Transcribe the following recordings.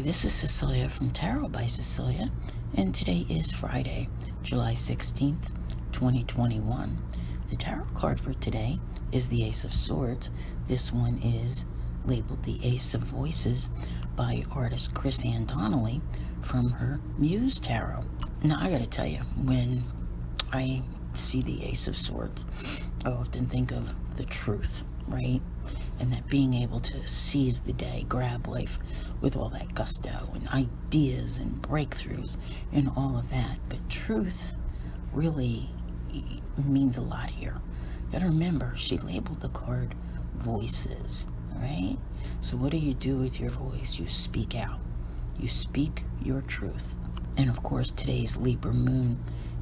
this is Cecilia from Tarot by Cecilia, and today is Friday, July 16th, 2021. The tarot card for today is the Ace of Swords. This one is labeled the Ace of Voices by artist Chris Ann Donnelly from her Muse Tarot. Now, I gotta tell you, when I see the Ace of Swords, I often think of the truth, right? And that being able to seize the day, grab life with all that gusto and ideas and breakthroughs and all of that. But truth really means a lot here. You gotta remember, she labeled the card voices, right? So what do you do with your voice? You speak out. You speak your truth. And of course, today's Libra moon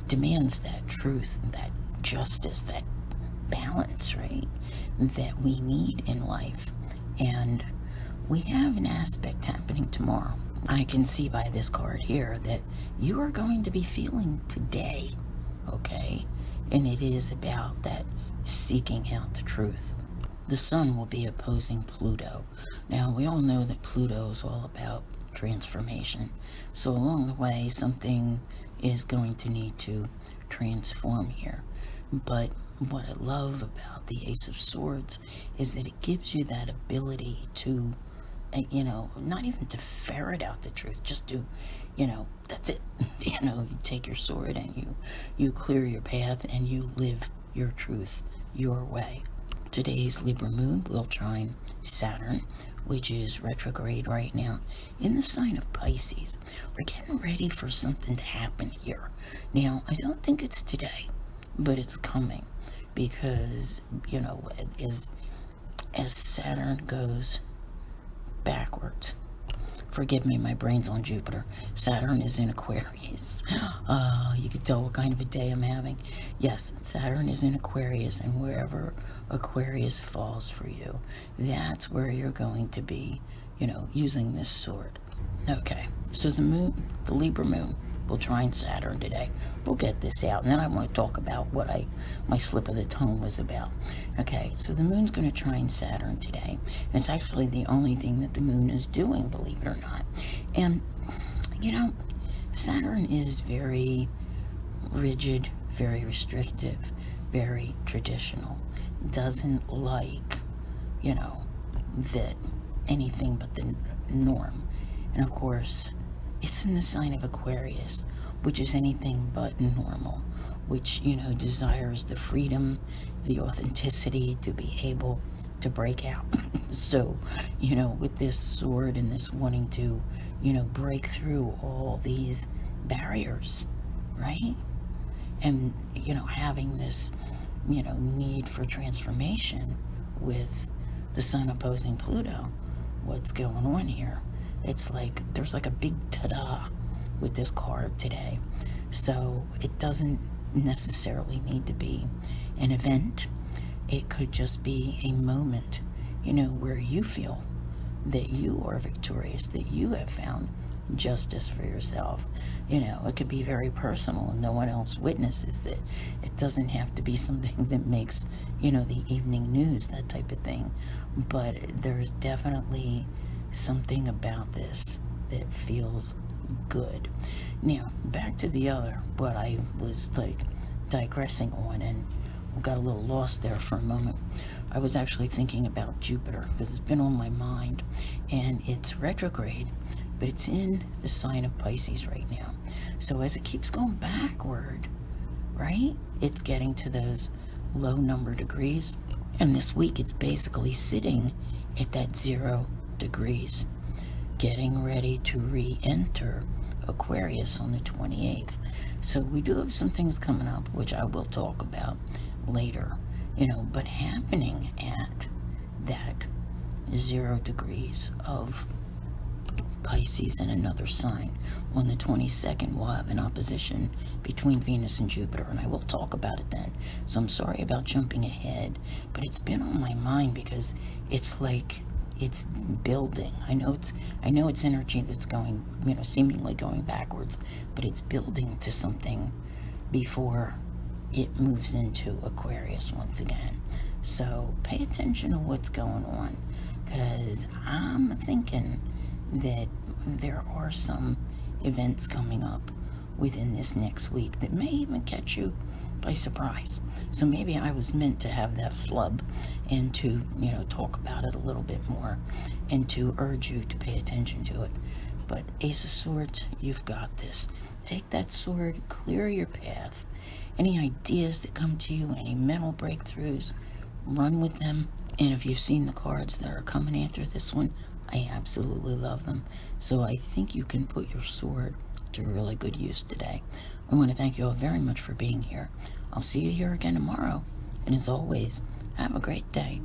demands that truth, that justice, that balance, right, that we need in life. And we have an aspect happening tomorrow. I can see by this card here that you are going to be feeling today, okay? And it is about that seeking out the truth. The sun will be opposing Pluto. Now, we all know that Pluto is all about transformation. So along the way, something is going to need to transform here. But what I love about the Ace of Swords is that it gives you that ability to, not even to ferret out the truth, just to, that's it. You take your sword and you clear your path and you live your truth your way. Today's Libra moon will trine Saturn, which is retrograde right now in the sign of Pisces. We're getting ready for something to happen here. Now, I don't think it's today, but it's coming because, as Saturn goes backwards, forgive me, my brain's on Jupiter. Saturn is in Aquarius. You can tell what kind of a day I'm having. Yes, Saturn is in Aquarius, and wherever Aquarius falls for you, that's where you're going to be, using this sword. Okay, so the Libra moon will trine Saturn today. We'll get this out, and then I want to talk about what my slip of the tongue was about. Okay, so the moon's going to trine Saturn today, and it's actually the only thing that the moon is doing, believe it or not. And, Saturn is very rigid, very restrictive, very traditional. Doesn't like, that anything but the norm. And of course, it's in the sign of Aquarius, which is anything but normal, which, desires the freedom, the authenticity to be able to break out. So, with this sword and this wanting to, break through all these barriers, right? And, having this, need for transformation with the sun opposing Pluto, what's going on here? It's like there's like a big ta-da with this card today. So it doesn't necessarily need to be an event. It could just be a moment, where you feel that you are victorious, that you have found justice for yourself. It could be very personal and no one else witnesses it. It doesn't have to be something that makes, the evening news, that type of thing. But there's definitely something about this that feels good. Now, back to what I was digressing on and got a little lost there for a moment. I was actually thinking about Jupiter because it's been on my mind, and it's retrograde, but it's in the sign of Pisces right now. So as it keeps going backward, right, it's getting to those low number degrees, and this week it's basically sitting at that 0 degrees, getting ready to re-enter Aquarius on the 28th. So we do have some things coming up, which I will talk about later, but happening at that 0 degrees of Pisces in another sign. On the 22nd, we'll have an opposition between Venus and Jupiter, and I will talk about it then. So I'm sorry about jumping ahead, but it's been on my mind because it's like it's building. I know it's energy that's going, seemingly going backwards, but it's building to something before it moves into Aquarius once again. So pay attention to what's going on, because I'm thinking that there are some events coming up within this next week that may even catch you by surprise. So maybe I was meant to have that flub and to, talk about it a little bit more and to urge you to pay attention to it. But Ace of Swords, you've got this. Take that sword, clear your path. Any ideas that come to you, any mental breakthroughs, run with them. And if you've seen the cards that are coming after this one, I absolutely love them. So I think you can put your sword to really good use today. I want to thank you all very much for being here. I'll see you here again tomorrow. And as always, have a great day.